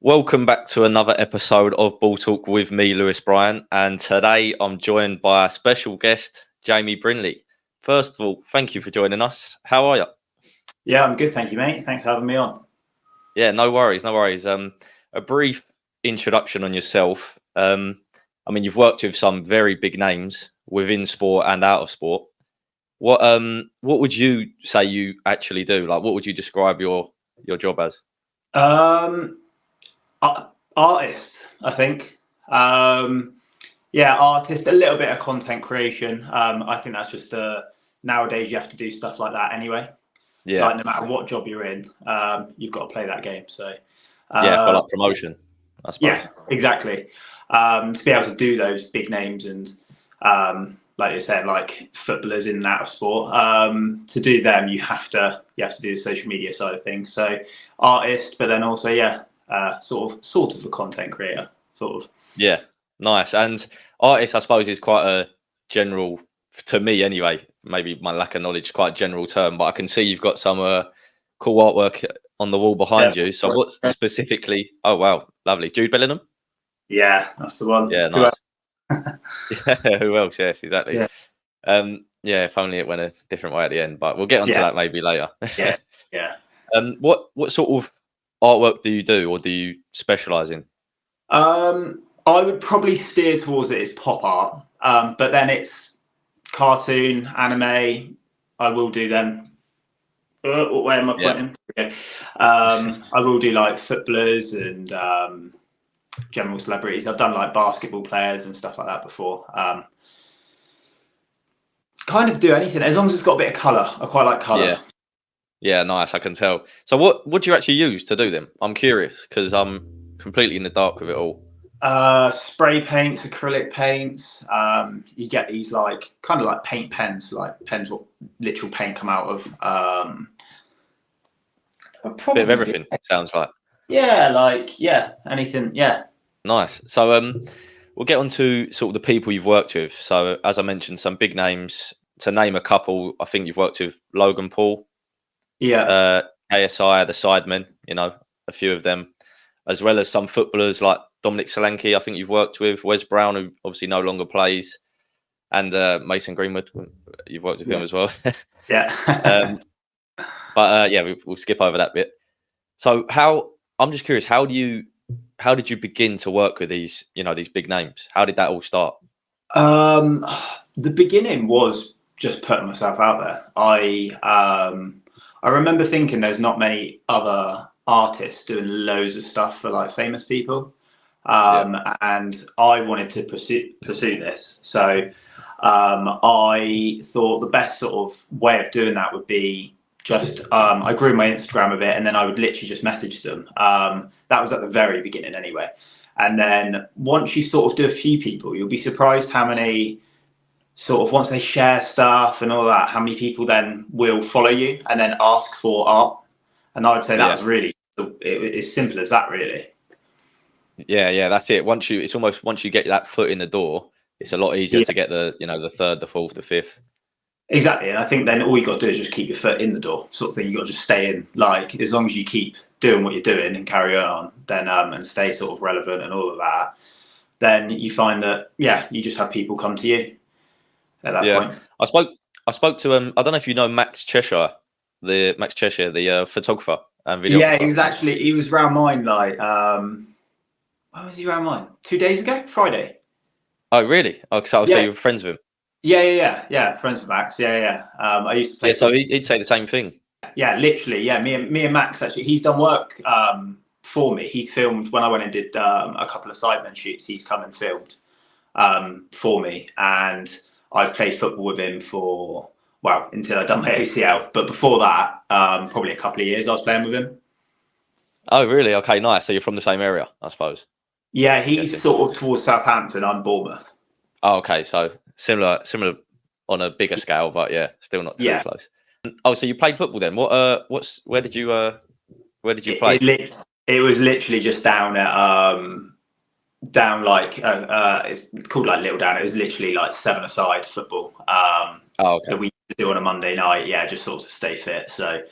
Welcome back to another episode of Ball Talk with me, Lewis Bryon, and today I'm joined by a special guest, Jamie Brindley. First of all, thank you for joining us. How are you? Yeah, I'm good, thank you, mate. Thanks for having me on. Yeah, no worries, no worries. A brief introduction on yourself. You've worked with some very big names within sport and out of sport. What would you say you actually do? Like, what would you describe your job as? Artist, I think. Artist, a little bit of content creation. I think that's just nowadays you have to do stuff like that anyway. Yeah, Like no matter what job you're in, you've got to play that game. So for like promotion, I suppose. yeah, exactly. To be able to do those big names and like you said, like footballers in and out of sport, to do them, you have to do the social media side of things. So artist, but then also sort of a content creator, sort of. Yeah, nice. And artist, I suppose, is quite a general, to me anyway. Maybe my lack of knowledge, quite a general term, but I can see you've got some cool artwork on the wall behind you. So, what specifically? Oh, wow, lovely. Jude Bellingham. Yeah, that's the one. Yeah, nice. Yeah, who else? Yes, exactly. Yeah. If only it went a different way at the end, but we'll get onto that maybe later. Yeah. What sort of artwork do you do, or do you specialize in? I would probably steer towards it as pop art, but then it's cartoon, anime. I will do them. Where am I pointing? Okay. I will do like footballers and general celebrities. I've done like basketball players and stuff like that before. Kind of do anything as long as it's got a bit of colour. I quite like colour. Yeah, nice. I can tell. So, what do you actually use to do them? I'm curious because I'm completely in the dark with it all. Spray paints, acrylic paints. You get these like kind of like paint pens, like pens what literal paint come out of. A bit of everything. Sounds like. Yeah, anything. Yeah. Nice. So, we'll get on to sort of the people you've worked with. So, as I mentioned, some big names. To name a couple, I think you've worked with Logan Paul. Yeah. ASI, the Sidemen. A few of them, as well as some footballers like Dom Solanke, I think you've worked with. Lewis Bryon, who obviously no longer plays. And Mason Greenwood, you've worked with him as well. Yeah. We'll skip over that bit. So I'm just curious, how did you begin to work with these big names? How did that all start? The beginning was just putting myself out there. I remember thinking there's not many other artists doing loads of stuff for like famous people. And I wanted to pursue this. So I thought the best sort of way of doing that would be just I grew my Instagram a bit, and then I would literally just message them. That was at the very beginning anyway. And then once you sort of do a few people, you'll be surprised how many sort of, once they share stuff and all that, how many people then will follow you and then ask for art. And I would say that was really as simple as that, really. Yeah, that's it. Once you get that foot in the door, it's a lot easier to get the third, the fourth, the fifth. Exactly. And I think then all you got to do is just keep your foot in the door, sort of thing. You got to just stay in, like, as long as you keep doing what you're doing and carry on, then and stay sort of relevant and all of that, then you find that you just have people come to you at that point. I spoke to I don't know if you know Max Cheshire, the photographer and videographer. Yeah, he was around mine like when was he around mine? 2 days ago, Friday. Oh really? Oh, so you're friends with him. Yeah. Friends with Max. Yeah. I used to play. Yeah, so he'd say the same thing. Yeah, literally. Yeah, me and Max actually. He's done work for me. He's filmed when I went and did a couple of Sidemen shoots. He's come and filmed for me, and I've played football with him until I done my ACL. But before that, probably a couple of years I was playing with him. Oh really? Okay, nice. So you're from the same area, I suppose. Yeah, he's sort of towards Southampton. I'm Bournemouth. Oh, okay. So similar on a bigger scale, but still not too close. Oh, so you played football then? Where did you play? It was literally just down at it's called like Little Down. It was literally like 7-a-side football. Okay. That we do on a Monday night. Yeah, just sort of to stay fit. So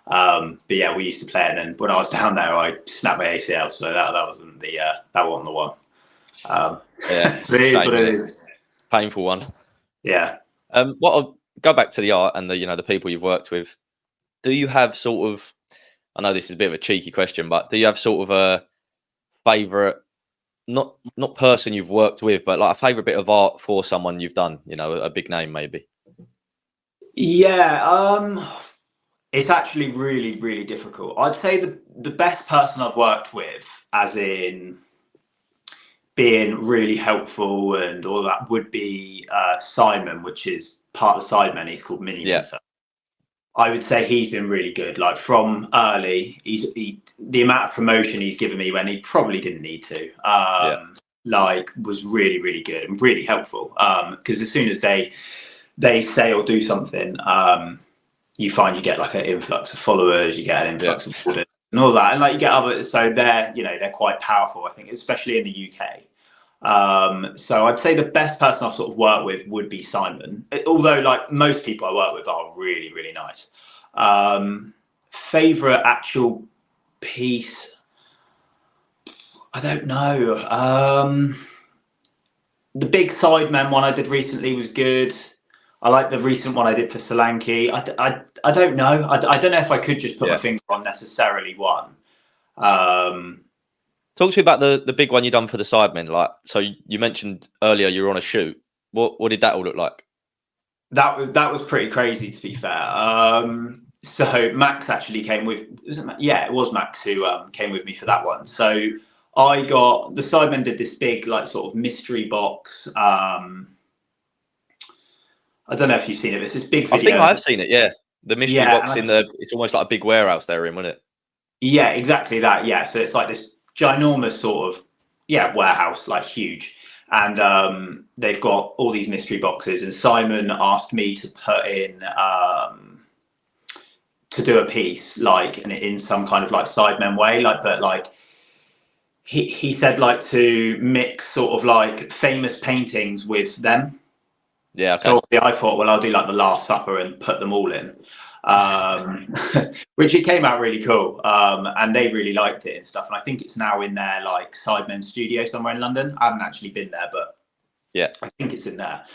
But yeah, we used to play it, and then when I was down there, I snapped my ACL, so that wasn't the one. Yeah, But it is what shame, it innit? is. Painful one. Yeah. What I'll go back to the art and the people you've worked with. Do you have sort of? I know this is a bit of a cheeky question, but do you have sort of a favourite? Not person you've worked with, but like a favourite bit of art for someone you've done. A big name maybe. Yeah. It's actually really, really difficult. I'd say the best person I've worked with, as in being really helpful and all that, would be Simon, which is part of the Sidemen. He's called Mini Yeah. Minter. I would say he's been really good. Like from early, the amount of promotion he's given me when he probably didn't need to, like, was really, really good and really helpful. Because as soon as they say or do something, you find you get like an influx of followers, you get an influx of orders and all that, and like you get others. So they're quite powerful, I think, especially in the UK. So I'd say the best person I've sort of worked with would be Simon, although like most people I work with are really, really nice. Favorite actual piece, I don't know. The big Sidemen one I did recently was good. I like the recent one I did for Solanke. I don't know. I don't know if I could just put my finger on necessarily one. Talk to me about the big one you done for the Sidemen. Like, so you mentioned earlier you were on a shoot. What did that all look like? That was pretty crazy, to be fair. So Max actually came with. It was Max who came with me for that one. So I got the Sidemen did this big like sort of mystery box. I don't know if you've seen it. It's this big video. I think I've seen it. Yeah, the mystery box it's almost like a big warehouse they're in, wasn't it? Yeah, exactly that. Yeah, so it's like this ginormous sort of warehouse, like huge, and they've got all these mystery boxes. And Simon asked me to put in to do a piece like in some kind of like Sidemen way, like but like. He said like to mix sort of like famous paintings with them. Yeah. Okay. So I thought, well, I'll do like the Last Supper and put them all in, which it came out really cool, and they really liked it and stuff. And I think it's now in their like Sidemen studio somewhere in London. I haven't actually been there, but I think it's in there.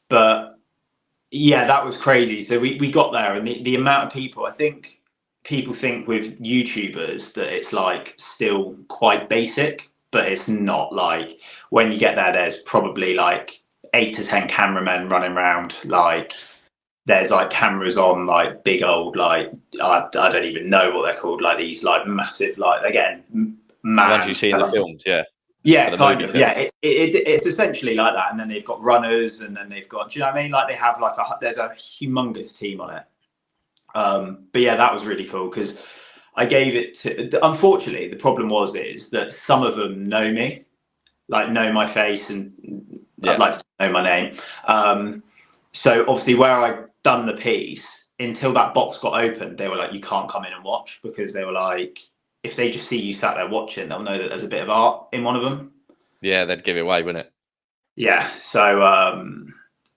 But yeah, that was crazy. So we got there, and the amount of people. I think people think with YouTubers that it's like still quite basic, but it's not. Like when you get there, there's probably like 8 to 10 cameramen running around. Like there's like cameras on like big old like I don't even know what they're called, like these like massive, like again the ones you see in the films. Kind of. It's essentially like that. And then they've got runners, and then they've got, do you know what I mean, like they have like there's a humongous team on it. But yeah, that was really cool because I gave it to, unfortunately the problem is that some of them know me, like know my face, and I'd like to know my name. So obviously where I'd done the piece, until that box got opened, they were like, you can't come in and watch, because they were like, if they just see you sat there watching, they'll know that there's a bit of art in one of them. Yeah, they'd give it away, wouldn't it? Yeah. So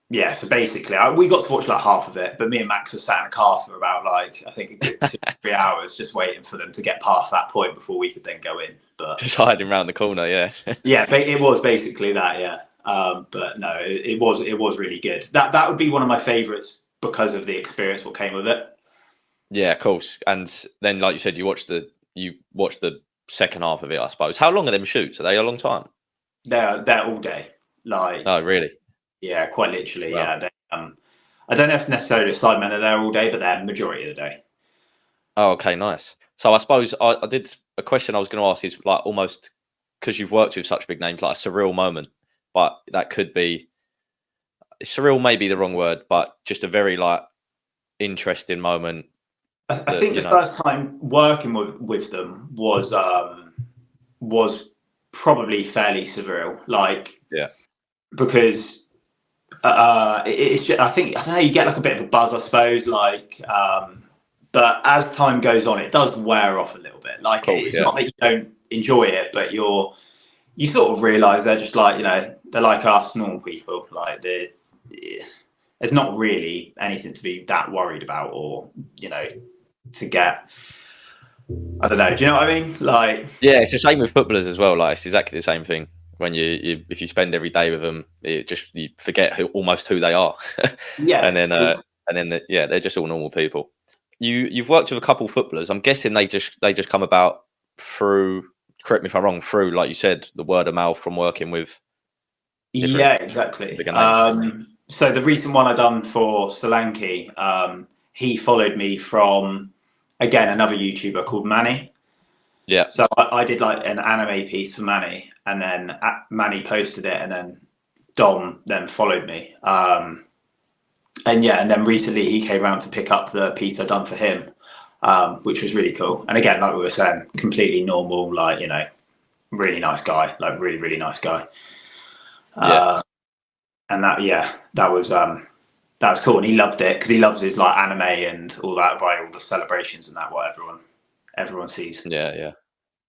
so basically we got to watch like half of it, but me and Max were sat in a car for about like I think a good 2-3 hours just waiting for them to get past that point before we could then go in. But just hiding around the corner. It was basically that. But no, it was really good. That would be one of my favorites because of the experience what came with it. Yeah, of course. And then, like you said, you watched the second half of it, I suppose. How long are them shoots? Are they a long time? They're all day. Like, oh, really? Yeah, quite literally. Wow. Yeah. They, I don't know if necessarily the Sidemen are there all day, but they're majority of the day. Oh, okay, nice. So I suppose I did a question I was going to ask is like almost because you've worked with such big names, like a surreal moment, but that could be surreal, may be the wrong word, but just a very like interesting moment. I think the first time working with them was probably fairly surreal. Like, because it's just, I don't know, you get like a bit of a buzz, I suppose. Like, but as time goes on, it does wear off a little bit. Like, it's not that you don't enjoy it, but you sort of realise they're just like, they're like us normal people. Like there's not really anything to be that worried about, or to get. I don't know. Do you know what I mean? Like, yeah, it's the same with footballers as well. Like, it's exactly the same thing. When you if you spend every day with them, you forget almost who they are, yeah, and then they're just all normal people. You've worked with a couple footballers. I'm guessing they just come about through. Correct me if I'm wrong. Through, like you said, the word of mouth from working with different yeah, exactly. bigger names. So the recent one I done for Solanke, he followed me from, again, another YouTuber called Manny. Yeah, So I did like an anime piece for Manny, and then Manny posted it, and then Dom then followed me. And then recently he came around to pick up the piece I done for him, which was really cool. And again, like we were saying, completely normal, like, really nice guy, like really, really nice guy. And that was cool. And he loved it because he loves his like anime and all that, by all the celebrations and that, what everyone sees. yeah.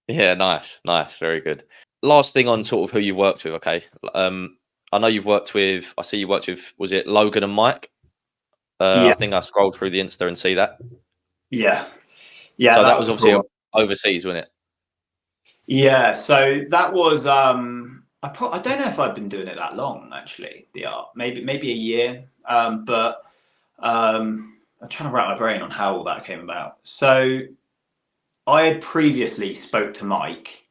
Nice, very good. Last thing on sort of who you worked with. Okay, I know you've worked with. I see you worked with. Was it Logan and Mike? Yeah, I think I scrolled through the Insta and see that. yeah. So that That was was obviously cool. overseas, wasn't it? Yeah, so that was I don't know if I've been doing it that long, actually, the art. Maybe a year. But I'm trying to wrap my brain on how all that came about. So I had previously spoke to Mike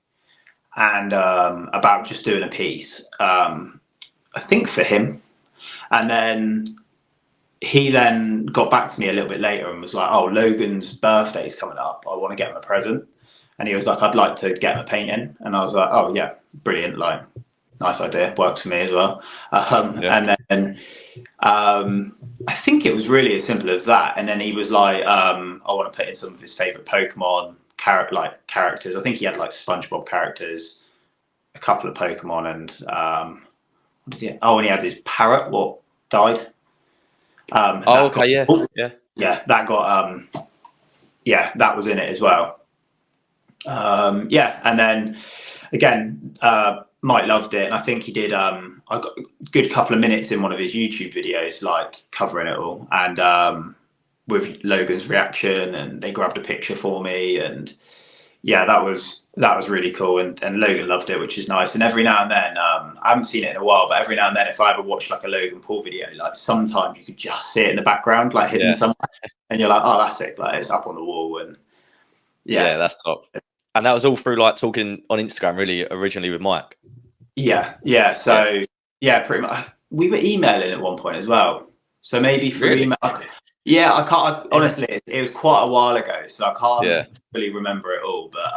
and about just doing a piece, I think for him. And then he then got back to me a little bit later and was like, "Oh, Logan's birthday's coming up. I want to get him a present." And he was like, "I'd like to get him a painting." And I was like, "Oh yeah, brilliant! Like, nice idea. Works for me as well." And then I think it was really as simple as that. And then he was like, "I want to put in some of his favorite Pokemon characters. I think he had like SpongeBob characters, a couple of Pokemon, and what did he? Oh, and he had his parrot. What died? Okay, Yeah, that got that was in it as well. And then again, Mike loved it, and I think he did. I got a good couple of minutes in one of his YouTube videos, like covering it all, and with Logan's reaction, and they grabbed a picture for me, and that was really cool, and Logan loved it, which is nice. And every now and then, I haven't seen it in a while, but every now and then, if I ever watch like a Logan Paul video, like sometimes you could just see it in the background, like hidden somewhere, and you're like, "Oh, that's it!" Like it's up on the wall, and that's top. And that was all through like talking on Instagram, really, originally with Mike. Yeah. So pretty much. We were emailing at one point as well. So maybe through email. Yeah, I can't. Honestly, it was quite a while ago, so I can't really remember it all. But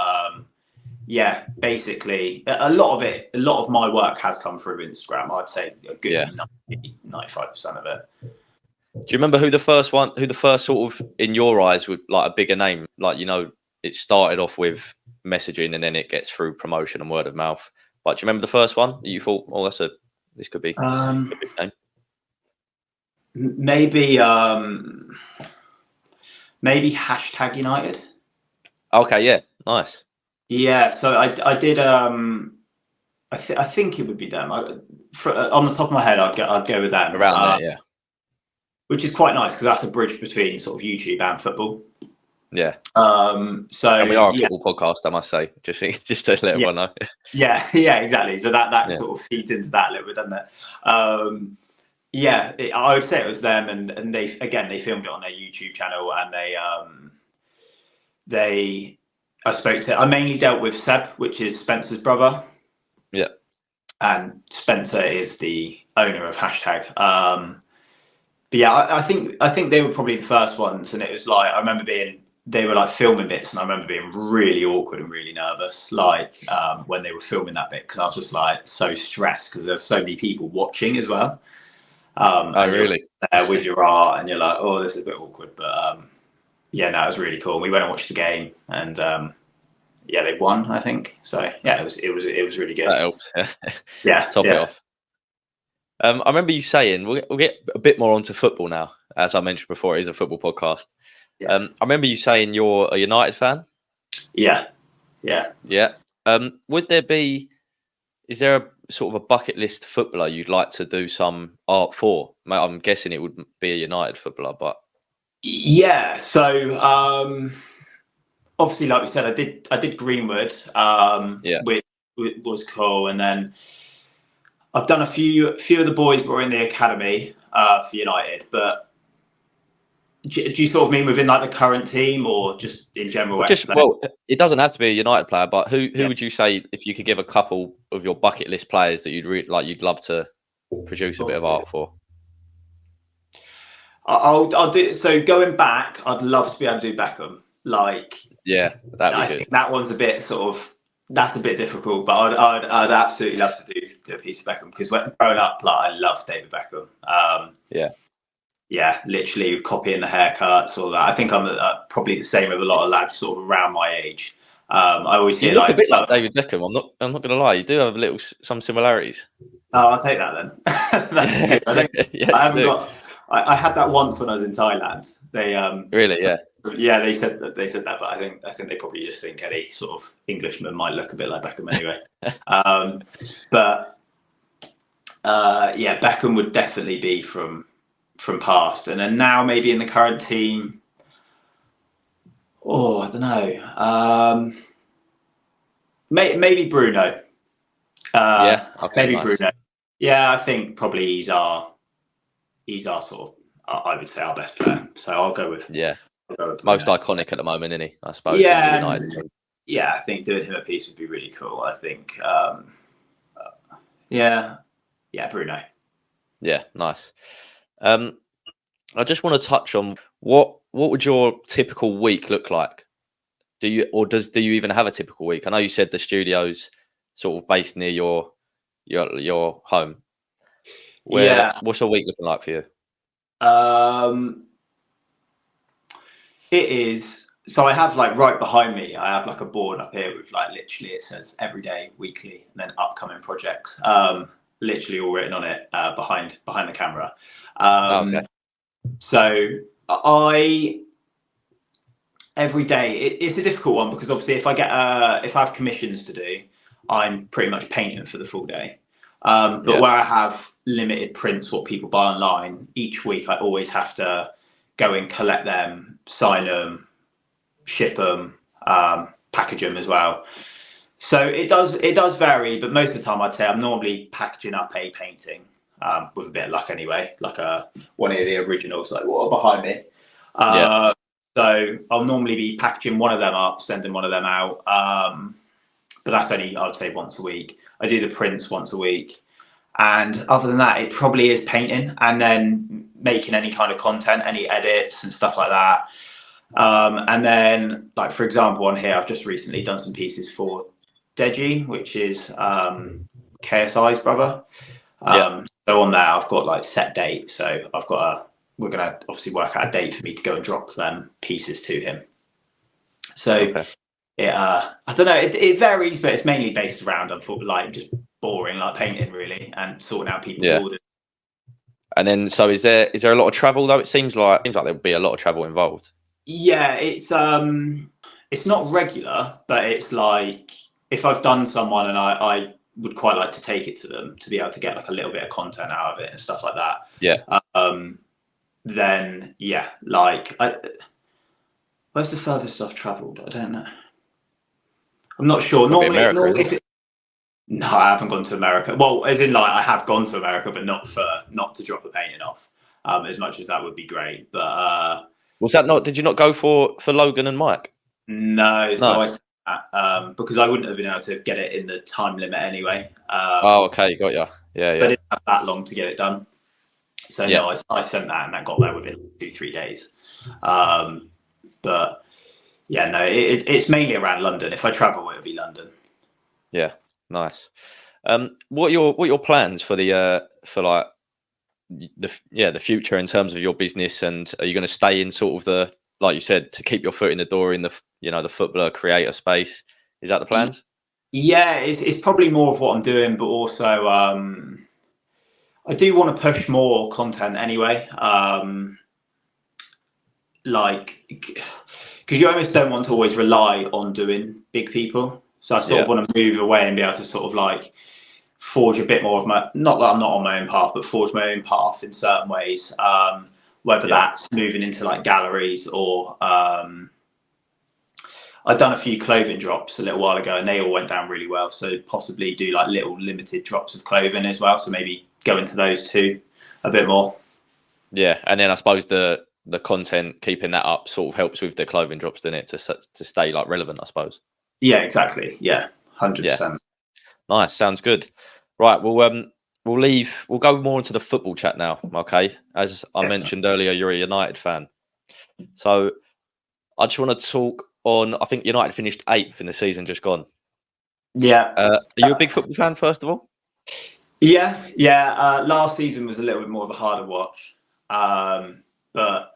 basically, a lot of my work has come through Instagram. I'd say a good 95% of it. Do you remember who the first sort of, in your eyes, with like a bigger name, like, it started off with messaging and then it gets through promotion and word of mouth? But do you remember the first one that you thought, "Oh, this could be a big name"? Maybe #United. Okay, yeah, nice. Yeah, so I did. I think it would be them. On the top of my head, I'd go with them. Around there, yeah. Which is quite nice because that's a bridge between sort of YouTube and football. Yeah. So and we are a football podcast, I must say, just to let everyone know. Yeah, exactly. So that sort of feeds into that a little bit, doesn't it? I would say it was them, and they filmed it on their YouTube channel, and I mainly dealt with Seb, which is Spencer's brother. Yeah. And Spencer is the owner of #. But yeah, I think they were probably the first ones, and it was like, I remember they were like filming bits, and I remember being really awkward and really nervous, like when they were filming that bit, because I was just like so stressed because there were so many people watching as well. And really? There with your art, and you're like, "Oh, this is a bit awkward," but it was really cool. We went and watched the game, and they won, I think. So it was really good. That helps. Top it off. I remember you saying we'll get a bit more onto football now. As I mentioned before, it is a football podcast. I remember you saying you're a United fan. Yeah. Would there be, is there a sort of a bucket list footballer you'd like to do some art for? Mate, I'm guessing it would be a United footballer, but Yeah. So obviously, like we said, I did Greenwood, yeah. which was cool, and then I've done a few of the boys were in the academy for United, but. Do you sort of mean within like the current team or just in general? Well, it doesn't have to be a United player, but who would you say, if you could give a couple of your bucket list players that you'd love to produce a bit of art for? I'll do so. Going back, I'd love to be able to do Beckham. Like, Yeah, that'd be I good. think that one's a bit that's a bit difficult, but I'd absolutely love to do a piece of Beckham because when growing up, like I loved David Beckham. Yeah, literally copying the haircuts, all that. I think I'm probably the same with a lot of lads sort of around my age. I always hear You look like, a bit like David Beckham. I'm not going to lie. You do have some similarities. oh, I'll take that then. That's good. Yeah, I haven't got. I had that once when I was in Thailand. They really, yeah. Yeah, they said that, but I think they probably just think any sort of Englishman might look a bit like Beckham anyway. But yeah, Beckham would definitely be from past, and then now maybe in the current team. Oh, I don't know. Maybe Bruno. Yeah, okay, maybe nice. Bruno. Yeah, I think probably he's our sort of. I would say our best player. So I'll go with. Yeah. Go with Most iconic at the moment, isn't he? I suppose. Yeah, I think doing him a piece would be really cool. I think. Yeah, Bruno. Yeah, nice. I just want to touch on what would your typical week look like? Do you even have a typical week? I know you said the studio's sort of based near your home. What's your week looking like for you? It is. So I have like right behind me, I have like a board up here with like literally it says every day, weekly, and then upcoming projects. Literally all written on it behind the camera. Okay. So every day it's a difficult one because obviously if I have commissions to do, I'm pretty much painting for the full day. But where I have limited prints, what people buy online, each week I always have to go and collect them, sign them, ship them, package them as well. So it does vary, but most of the time I'd say I'm normally packaging up a painting with a bit of luck anyway, like one of the originals, like what are behind me. So I'll normally be packaging one of them up, sending one of them out. But that's only, I would say, once a week. I do the prints once a week. And other than that, it probably is painting and then making any kind of content, any edits and stuff like that. And then, like, for example, on here, I've just recently done some pieces for Deji, which is KSI's brother. So on there, I've got like set dates. So we're going to obviously work out a date for me to go and drop them pieces to him. So I don't know, it varies, but it's mainly based around, like just boring, like painting really, and sorting out people's orders. And then, so is there a lot of travel though? It seems like there'll be a lot of travel involved. Yeah, it's not regular, but it's like if I've done someone and I would quite like to take it to them to be able to get like a little bit of content out of it and stuff like that. Yeah. Then like where's the furthest I've travelled? I don't know. I'm not sure. Normally no, I haven't gone to America. Well, as in like I have gone to America, but not to drop a painting off. As much as that would be great, but was that not? Did you not go for Logan and Mike? No. So I said that, because I wouldn't have been able to get it in the time limit anyway. Okay, got you. Yeah. I didn't have that long to get it done. So no, I sent that and that got there within 2-3 days. But yeah, no, it's mainly around London. If I travel, it'll be London. Yeah, nice. What are your plans for the future in terms of your business, and are you going to stay in sort of the, like you said, to keep your foot in the door in the the footballer creator space? Is that the plans? Yeah, it's probably more of what I'm doing, but also I do want to push more content anyway. Like, because you almost don't want to always rely on doing big people. So I sort of want to move away and be able to sort of like forge a bit more of my, not that I'm not on my own path, but forge my own path in certain ways. Whether that's moving into like galleries or I've done a few clothing drops a little while ago and they all went down really well. So possibly do like little limited drops of clothing as well. So maybe go into those two a bit more. Yeah, and then I suppose the content, keeping that up, sort of helps with the clothing drops, doesn't it, to stay like relevant, I suppose. Yeah, exactly. Yeah, 100%. Yeah. Nice, sounds good. Right, well, we'll go more into the football chat now. Okay, as I mentioned earlier, you're a United fan, so I just want to talk on. I think United finished 8th in the season just gone. Yeah. Are you a big football fan, first of all? Yeah. Last season was a little bit more of a harder watch, but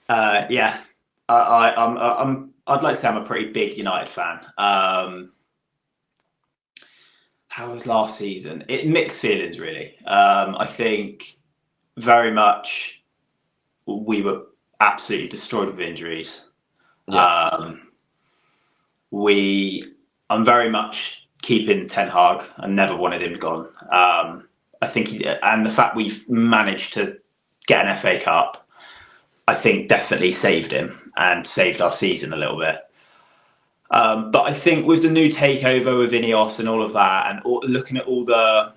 yeah, I'd like to say I'm a pretty big United fan. How was last season? Mixed feelings, really. I think very much we were absolutely destroyed with injuries. Yeah. I'm very much keeping Ten Hag. I never wanted him gone. I think, and the fact we've managed to get an FA Cup, I think definitely saved him and saved our season a little bit. But I think with the new takeover with Ineos and all of that, and looking at all the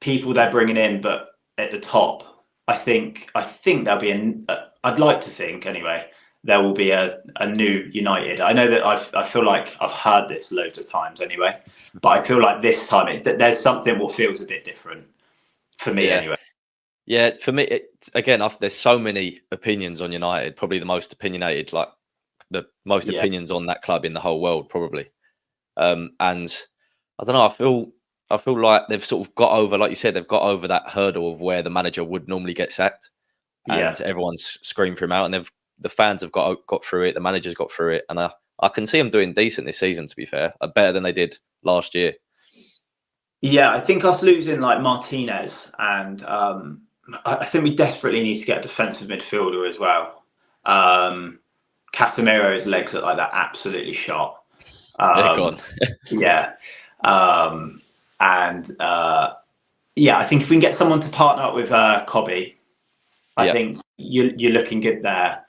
people they're bringing in, but at the top, I think there'll be I'd like to think anyway, there will be a new United. I know that I feel like I've heard this loads of times anyway, but I feel like this time there's something what feels a bit different for me anyway. Yeah, for me, there's so many opinions on United. Probably the most opinionated, like the most opinions on that club in the whole world, probably. And I don't know. I feel like they've sort of got over, like you said, they've got over that hurdle of where the manager would normally get sacked, and everyone's screamed for him out, and the fans have got through it. The manager's got through it, and I can see them doing decent this season. To be fair, better than they did last year. Yeah, I think us losing like Martinez, and I think we desperately need to get a defensive midfielder as well. Casemiro's legs look like they're absolutely shot. They're gone. I think if we can get someone to partner up with Cobby, I think you're looking good there.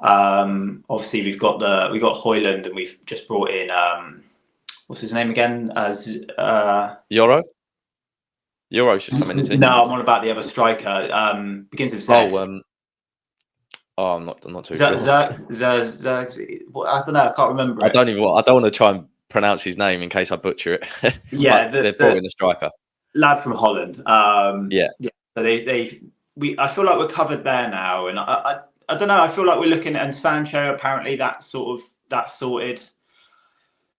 Obviously, we've got Højlund, and we've just brought in what's his name again? Euro. Euro's just coming in. No, I'm on about the other striker. Begins with Z. I'm not too sure. I don't know. I can't remember. I don't want to try and pronounce his name in case I butcher it. Yeah, they're brought in the striker. Lad from Holland. So I feel like we're covered there now, and I don't know. I feel like we're looking at, and Sancho apparently that's sorted.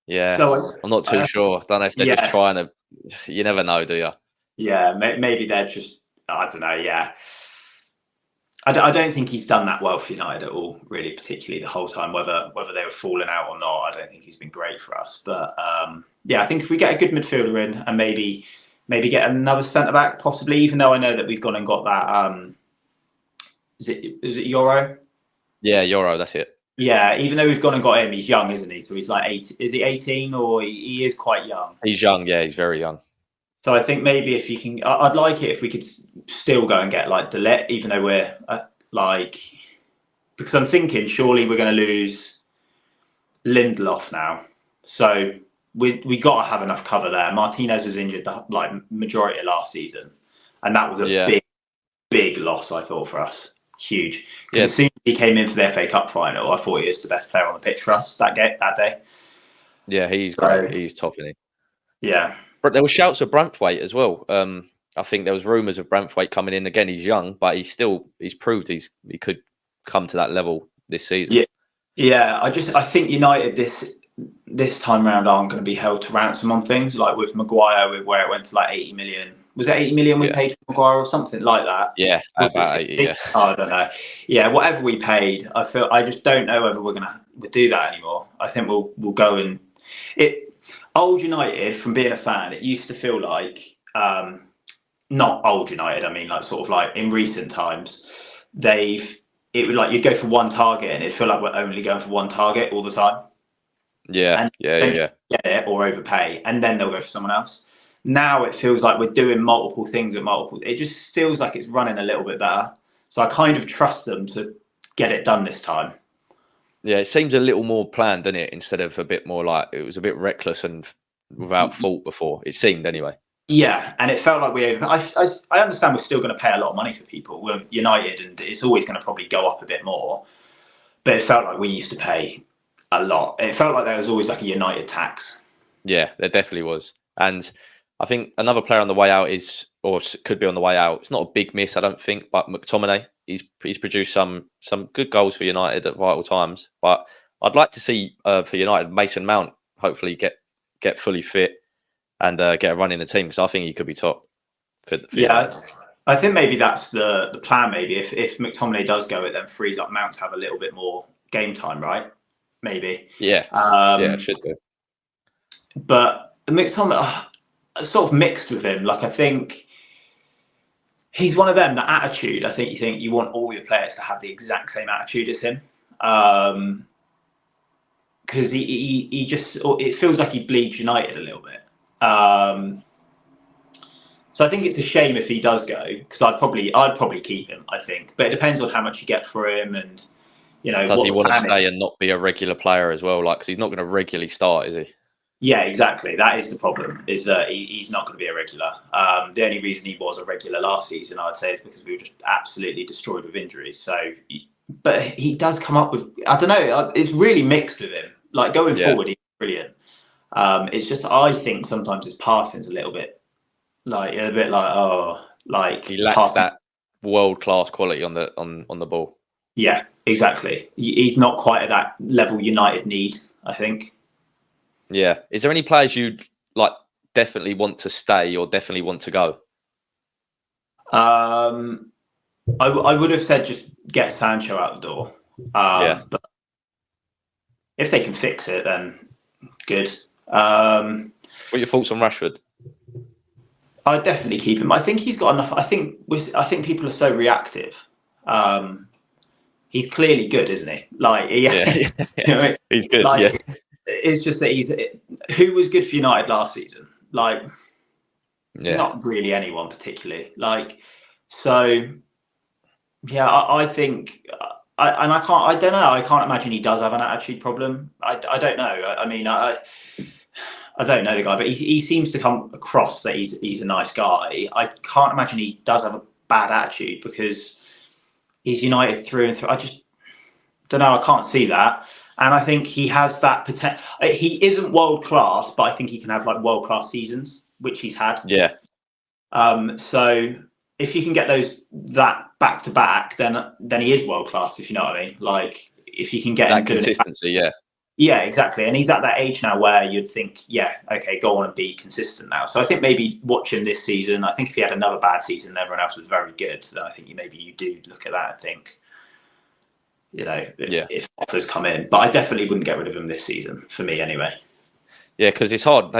Yeah, so I'm not too sure. I don't know if they're just trying to. You never know, do you? Yeah, maybe they're just. I don't know. Yeah, I don't think he's done that well for United at all, really, particularly the whole time. Whether they were falling out or not, I don't think he's been great for us. But I think if we get a good midfielder in and maybe get another centre back, possibly. Even though I know that we've gone and got that. Is it Euro? Yeah, Euro. That's it. Yeah, even though we've gone and got him, he's young, isn't he? So he's like 8. Is he 18 or he is quite young? He's young. Yeah, he's very young. So I think maybe if you can, I'd like it if we could still go and get like Delet, even though we're because I'm thinking surely we're going to lose Lindelof now. So we got to have enough cover there. Martinez was injured the majority of last season, and that was a big loss, I thought, for us. Huge. Because as soon as he came in for the FA Cup final, I thought he was the best player on the pitch for us that day. Yeah, he's great. He's topping it. Yeah. But there were shouts of Branthwaite as well. I think there was rumours of Branthwaite coming in again. He's young, but he's proved he could come to that level this season. Yeah. I think United this time round aren't going to be held to ransom on things like with Maguire, where it went to like 80 million. Was it 80 million we paid for Maguire or something like that? Yeah, about 80. Yeah. I don't know. Yeah, whatever we paid, I just don't know whether we'll do that anymore. I think we'll go and Old United, from being a fan, it used to feel like not old United. I mean, like sort of like in recent times, it would like you'd go for one target and it'd feel like we're only going for one target all the time. Yeah, Get it or overpay, and then they'll go for someone else. Now it feels like we're doing multiple things at multiple. It just feels like it's running a little bit better. So I kind of trust them to get it done this time. Yeah, it seems a little more planned, doesn't it? Instead of a bit more like it was a bit reckless and without thought before. It seemed anyway. Yeah, and it felt like I understand we're still going to pay a lot of money for people. We're United, and it's always going to probably go up a bit more. But it felt like we used to pay a lot. It felt like there was always like a United tax. Yeah, there definitely was. And I think another player on the way out could be on the way out. It's not a big miss, I don't think, but McTominay, he's produced some good goals for United at vital times. But I'd like to see for United Mason Mount hopefully get fully fit and get a run in the team, because I think he could be top for United. I think maybe that's the plan. Maybe if McTominay does go, it then frees up Mount to have a little bit more game time, right? Maybe. Yeah, it should do. But McTominay, sort of mixed with him. Like, I think he's one of them. The attitude, I think you want all your players to have the exact same attitude as him, because he just, it feels like he bleeds United a little bit. So I think it's a shame if he does go, because I'd probably keep him, I think. But it depends on how much you get for him, and does he want to stay and not be a regular player as well? Like, because he's not going to regularly start, is he? Yeah, exactly. That is the problem, is that he's not going to be a regular. The only reason he was a regular last season, I'd say, is because we were just absolutely destroyed with injuries. So, but he does come up with, I don't know, it's really mixed with him. Like, going forward, he's brilliant. It's just, I think sometimes his passing's a little bit like, he lacks passing. that world class quality on the ball. Yeah, exactly. He's not quite at that level United need, I think. Yeah. Is there any players you'd like definitely want to stay or definitely want to go? I would have said just get Sancho out the door. But if they can fix it, then good. What are your thoughts on Rashford? I'd definitely keep him. I think he's got enough. I think people are so reactive. He's clearly good, isn't he? Like, he's good. Like, it's just that who was good for United last season? Like, not really anyone particularly. Like, so yeah, I think, I don't know. I can't imagine he does have an attitude problem. I don't know. I mean, I don't know the guy, but he seems to come across that he's a nice guy. I can't imagine he does have a bad attitude, because he's United through and through. I just don't know. I can't see that. And I think he has that potential. He isn't world class, but I think he can have like world class seasons, which he's had. Yeah. So if you can get that back to back, then he is world class, if you know what I mean. Like, if you can get that consistency, Yeah, exactly. And he's at that age now where you'd think, yeah, okay, go on and be consistent now. So I think maybe watch him this season. I think if he had another bad season and everyone else was very good, then I think you do look at that and think, if offers come in. But I definitely wouldn't get rid of him this season, for me anyway. Yeah, because it's hard.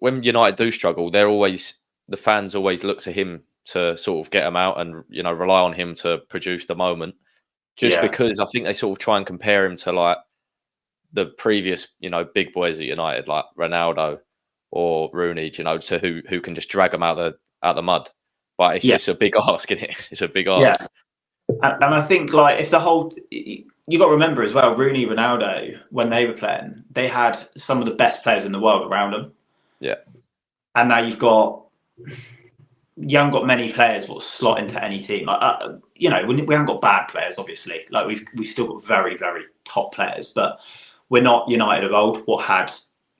When United do struggle, the fans always look to him to sort of get them out and rely on him to produce the moment. Just because I think they sort of try and compare him to like the previous big boys at United, like Ronaldo or Rooney, to who can just drag them out the mud. But it's just a big ask, isn't it? It's a big ask. Yeah. And I think, like, if you got to remember as well, Rooney, Ronaldo, when they were playing, they had some of the best players in the world around them. Yeah. And now you haven't got many players that will slot into any team. Like, we haven't got bad players, obviously. Like, we've still got very, very top players, but we're not United of old, what had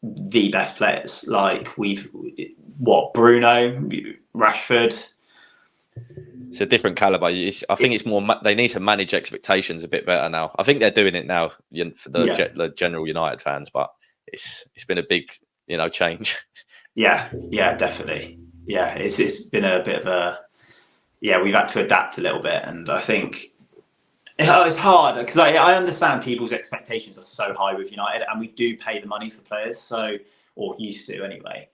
the best players. Like, Bruno, Rashford. It's a different caliber. I think it's more. They need to manage expectations a bit better now. I think they're doing it now for the general United fans, but it's been a big change. Yeah, definitely. Yeah, it's been a bit of a we've had to adapt a little bit, and I think it's hard because I understand people's expectations are so high with United, and we do pay the money for players, or used to anyway.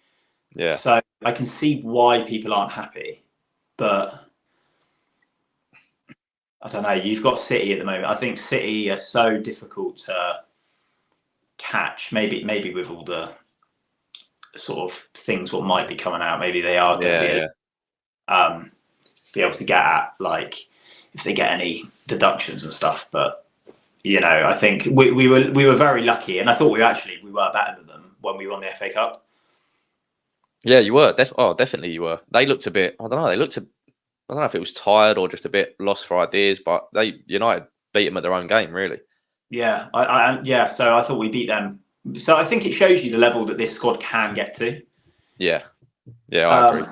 Yeah. So I can see why people aren't happy, but I don't know. You've got City at the moment. I think City are so difficult to catch. Maybe with all the sort of things what might be coming out. Maybe they are going to be able to get at, like, if they get any deductions and stuff. But I think we were very lucky, and I thought we were better than them when we won the FA Cup. Yeah, you were. Definitely you were. They looked a bit. I don't know. I don't know if it was tired or just a bit lost for ideas, but United beat them at their own game, really. Yeah, So I thought we beat them. So I think it shows you the level that this squad can get to. Yeah, I agree.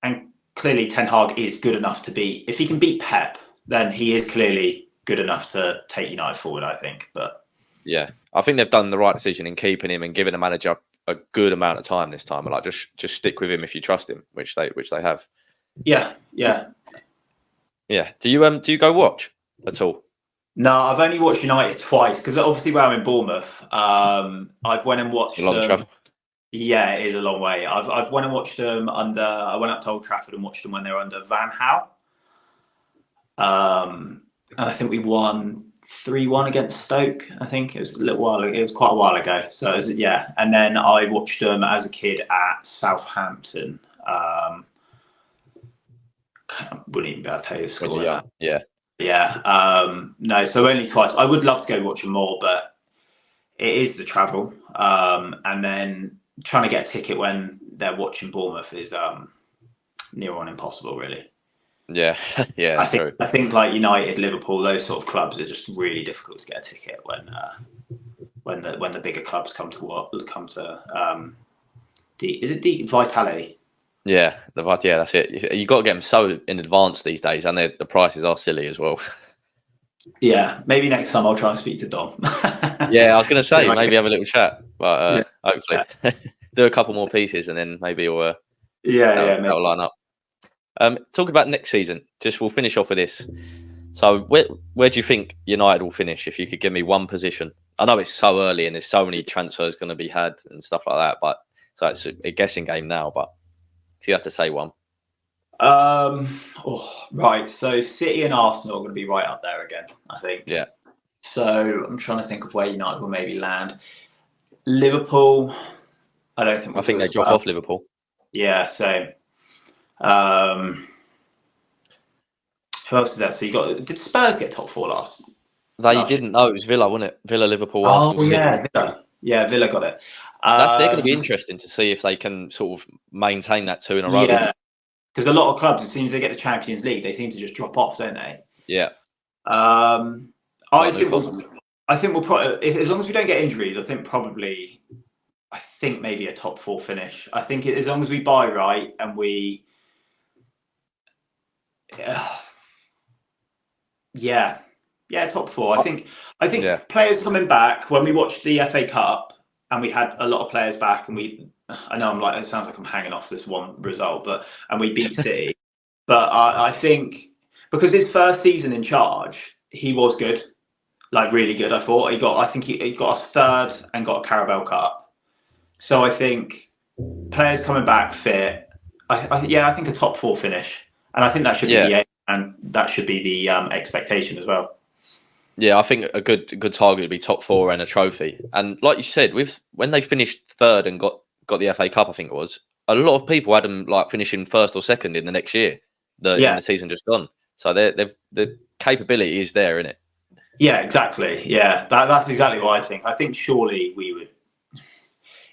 And clearly, Ten Hag is good enough to beat. If he can beat Pep, then he is clearly good enough to take United forward, I think. But yeah, I think they've done the right decision in keeping him and giving the manager a good amount of time this time. Like, just stick with him if you trust him, which they have. Yeah. Do you go watch at all? No, I've only watched United twice because obviously where I'm in Bournemouth, I've went and watched them. Travel. Yeah, it is a long way. I've went and watched them under. I went up to Old Trafford and watched them when they were under Van Gaal. And I think we won 3-1 against Stoke. I think it was a little while. It was quite a while ago. So and then I watched them as a kid at Southampton. I wouldn't even be able to tell you the score. No, so only twice. I would love to go watch them more, but it is the travel, and then trying to get a ticket when they're watching Bournemouth is near on impossible, really. Yeah, true. I think like United, Liverpool, those sort of clubs are just really difficult to get a ticket when the bigger clubs come to is it Vitale? Yeah, that's it. You got to get them so in advance these days, and the prices are silly as well. Yeah, maybe next time I'll try and speak to Dom. Yeah, I was going to say maybe have a little chat, but hopefully do a couple more pieces, and then maybe we'll that'll line up. Talk about next season. We'll finish off with this. So, where do you think United will finish? If you could give me one position, I know it's so early and there's so many transfers going to be had and stuff like that, but so it's a guessing game now. But if you have to say one. Right. So City and Arsenal are going to be right up there again, I think. Yeah. So I'm trying to think of where United will maybe land. Liverpool, I don't think. I think they drop off Liverpool. Yeah, same. Who else is that? So did Spurs get top four last? They didn't. No, it was Villa, wasn't it? Villa, Liverpool, Arsenal. Villa. Yeah, Villa got it. They're going to be interesting to see if they can sort of maintain that 2 in a row. Yeah, because a lot of clubs, as soon as they get the Champions League, they seem to just drop off, don't they? Yeah. I think we'll probably, as long as we don't get injuries, I think maybe a top 4 finish. I think as long as we buy right and we, top 4. I think players coming back. When we watched the FA Cup and we had a lot of players back, and I know it sounds like I'm hanging off this one result, and we beat City. But I think because his first season in charge, he was good, like really good. I thought he got us 3rd and got a Carabao Cup. So I think players coming back fit. I think a top 4 finish, and I think that should be the aim, and that should be the expectation as well. Yeah, I think a good target would be top 4 and a trophy. And like you said, when they finished 3rd and got the FA Cup, I think it was, a lot of people had them like finishing 1st or 2nd in the next year. In the season just gone. So the capability is there, isn't it? Yeah, exactly. Yeah, that's exactly what I think. I think surely we would.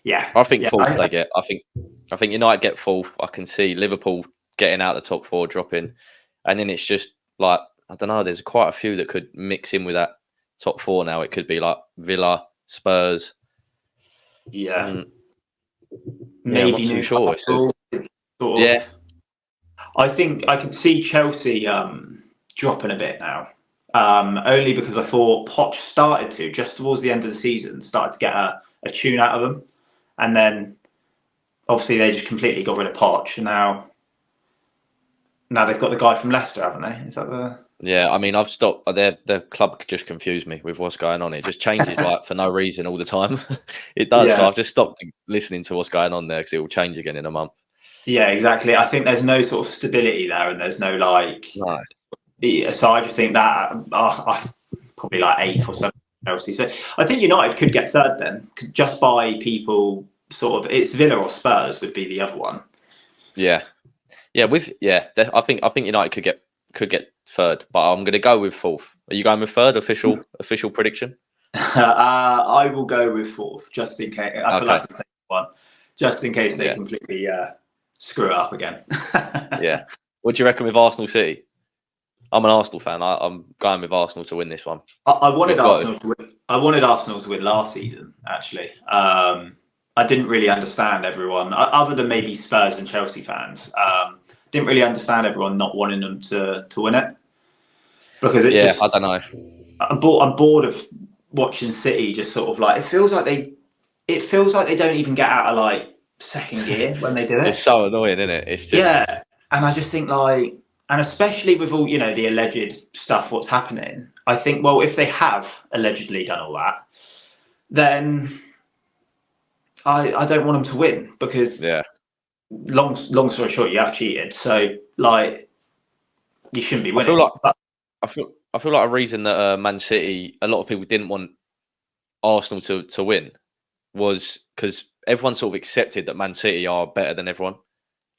Yeah, I think 4th they get. I think United get 4th. I can see Liverpool getting out the top 4, dropping, and then it's just like, I don't know. There's quite a few that could mix in with that top 4 now. It could be like Villa, Spurs. Yeah, maybe. I'm not too sure. Sort of, I think I could see Chelsea dropping a bit now. Only because I thought Poch started to, just towards the end of the season, started to get a tune out of them. And then obviously they just completely got rid of Poch. And now they've got the guy from Leicester, haven't they? Is that the... Yeah, I mean, I've stopped. The club just confused me with what's going on. It just changes like for no reason all the time. It does. Yeah. So I've just stopped listening to what's going on there because it will change again in a month. Yeah, exactly. I think there's no sort of stability there, and there's no like... No. So I just think that probably like 8th or something. So I think United could get 3rd then, just by people sort of it's Villa or Spurs would be the other one. Yeah, I think United could get third, but I'm going to go with fourth. Are you going with third? Official prediction? I will go with fourth, just in case. I feel Okay. that's the same one, just in case they completely screw it up again. Yeah. What do you reckon with Arsenal City? I'm an Arsenal fan. I'm going with Arsenal to win this one. I wanted Arsenal to win. I wanted Arsenal to win last season. Actually, I didn't really understand everyone, other than maybe Spurs and Chelsea fans. Didn't really understand everyone not wanting them to win it, because I don't know. I'm bored of watching City just sort of like it feels like they don't even get out of like second gear when they do it. It's so annoying, isn't it? It's just and I just think like, and especially with all the alleged stuff what's happening, I think, well, if they have allegedly done all that, then I don't want them to win, because long story short, you have cheated, so like you shouldn't be winning. I feel like a reason that Man City, a lot of people didn't want Arsenal to win was because everyone sort of accepted that Man City are better than everyone.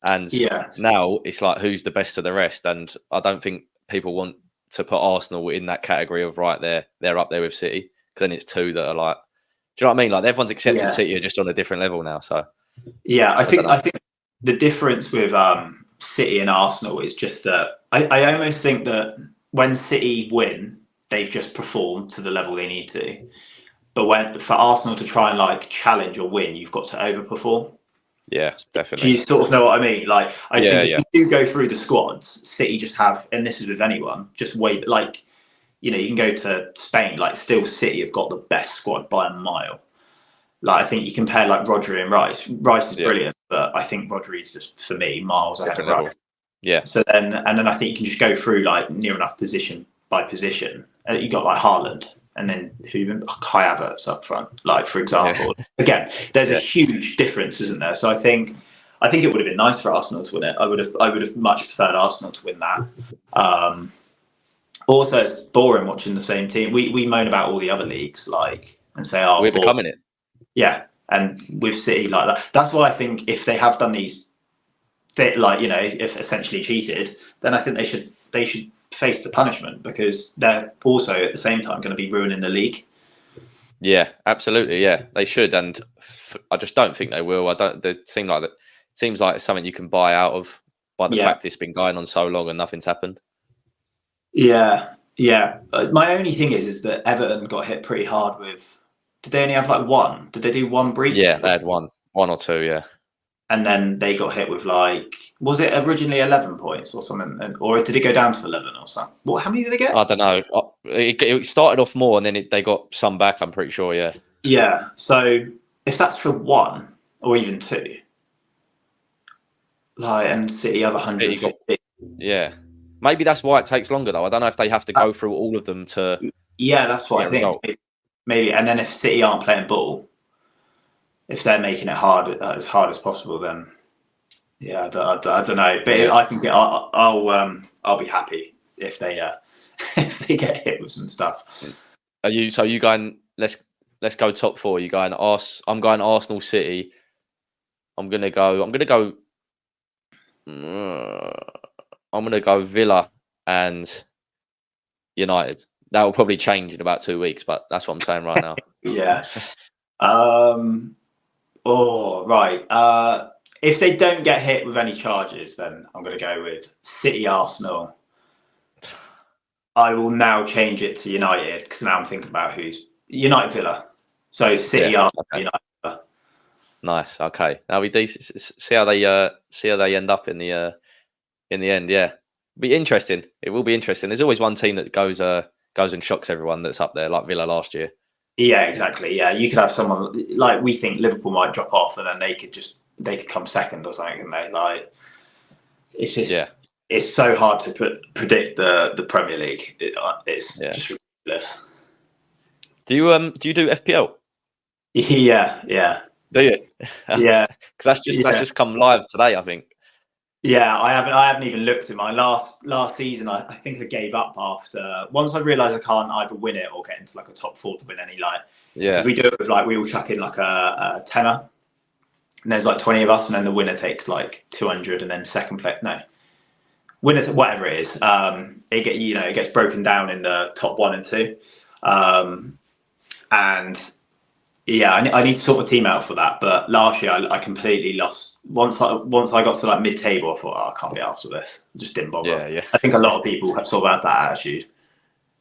And now it's like, who's the best of the rest? And I don't think people want to put Arsenal in that category of they're up there with City, because then it's two that are like, do you know what I mean? Like everyone's accepted City are just on a different level now. So I think the difference with City and Arsenal is just that I almost think that when City win, they've just performed to the level they need to. But for Arsenal to try and like challenge or win, you've got to overperform. Yeah, definitely. Do you sort of know what I mean? Like, I think if you do go through the squads, City just have, and this is with anyone, just wait. Like, you can go to Spain, like still City have got the best squad by a mile. Like, I think you compare like Rodri and Rice. Rice is brilliant, but I think Rodri is just, for me, miles ahead of Rice. Yeah. So then I think you can just go through like near enough position by position. You got like Haaland, and then Kai Havertz up front, like, for example. Again, there's a huge difference, isn't there? So I think it would have been nice for Arsenal to win it. I would have much preferred Arsenal to win that. Also, it's boring watching the same team. We moan about all the other leagues, like, and say, "Oh, we're becoming it." Yeah, and with City like that, that's why I think if they have done these, like, if essentially cheated, then I think they should face the punishment, because they're also at the same time going to be ruining the league. Yeah, absolutely. Yeah, they should, and I just don't think they will. It seems like it's something you can buy out of by the fact it's been going on so long and nothing's happened. Yeah. My only thing is that Everton got hit pretty hard with. Did they only have like one? Did they do one breach? Yeah, they had one or two. Yeah. And then they got hit with like, was it originally 11 points or something? Or did it go down to 11 or something? How many did they get? I don't know. It started off more and then they got some back, I'm pretty sure, yeah. Yeah, so if that's for one or even two, like, and City have 150. Yeah. Maybe that's why it takes longer, though. I don't know if they have to go through all of them to... Yeah, that's what I think. Maybe. And then if City aren't playing ball, if they're making it as hard as possible, then I don't know. But I think I'll be happy if they get hit with some stuff. Are you going? Let's go top four. You going? I'm going Arsenal, City. I'm gonna go Villa and United. That will probably change in about 2 weeks, but that's what I'm saying right now. Yeah. Oh, right. If they don't get hit with any charges, then I'm going to go with City, Arsenal. I will now change it to United, because now I'm thinking about who's United, Villa. So City, Arsenal, United, Villa. Nice. Okay. Now we see how they end up in the end. Yeah, be interesting. It will be interesting. There's always one team that goes and shocks everyone that's up there, like Villa last year. Yeah, exactly. Yeah, you could have someone like, we think Liverpool might drop off, and then they could come second or something, and they like. It's just it's so hard to predict the Premier League. It's just ridiculous. Do you do FPL? Yeah. Do you? Yeah, because that's just come live today, I think. Yeah, I haven't even looked at my last season. I think I gave up after, once I realised I can't either win it or get into like a top four to win any, like, because we do it with like, we all chuck in like a tenner, and there's like 20 of us, and then the winner takes like 200, and then second place, no, winner, whatever it is, it gets broken down in the top 1 and 2, and yeah, I need to sort my team out for that. But last year I completely lost. Once I got to like mid-table, I thought, oh, I can't be arsed with this. I just didn't bother. Yeah. I think a lot of people have sort of had that attitude.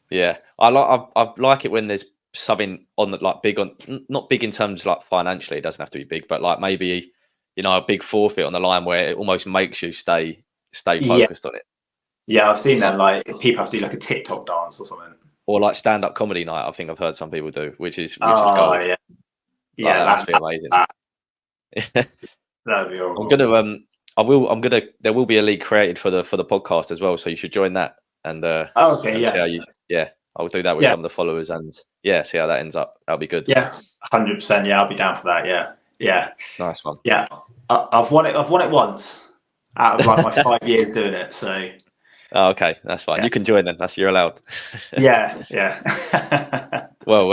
Yeah, I like it when there's something on that, like big on, not big in terms of like financially, it doesn't have to be big, but like maybe, a big forfeit on the line where it almost makes you stay Yeah, focused on it. yeah, I've seen So, them, like people have to do like a TikTok dance or something. or like stand-up comedy night, I think I've heard some people do, which is Oh gold. yeah, Like, yeah, that must be amazing. that'd be I'm horrible. gonna there will be a league created for the podcast as well, so you should join that and Oh, okay, see yeah, how I'll do that with yeah, some of the followers and see how that ends up. That'll be good. yeah, 100%. Yeah, I'll be down for that. Yeah, yeah, Nice one. yeah. I've won it. I've won it once out of like my 5 years doing it. So Oh, okay, that's fine. yeah, You can join then. You're allowed. yeah, yeah. Well,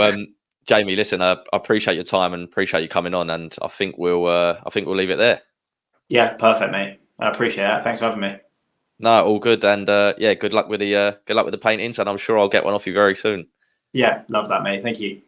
Jamie, listen, I appreciate your time and appreciate you coming on, and I think we'll leave it there. Yeah, perfect, mate. I appreciate that. Thanks for having me. No, all good, and good luck with the paintings, and I'm sure I'll get one off you very soon. Yeah, love that, mate. Thank you.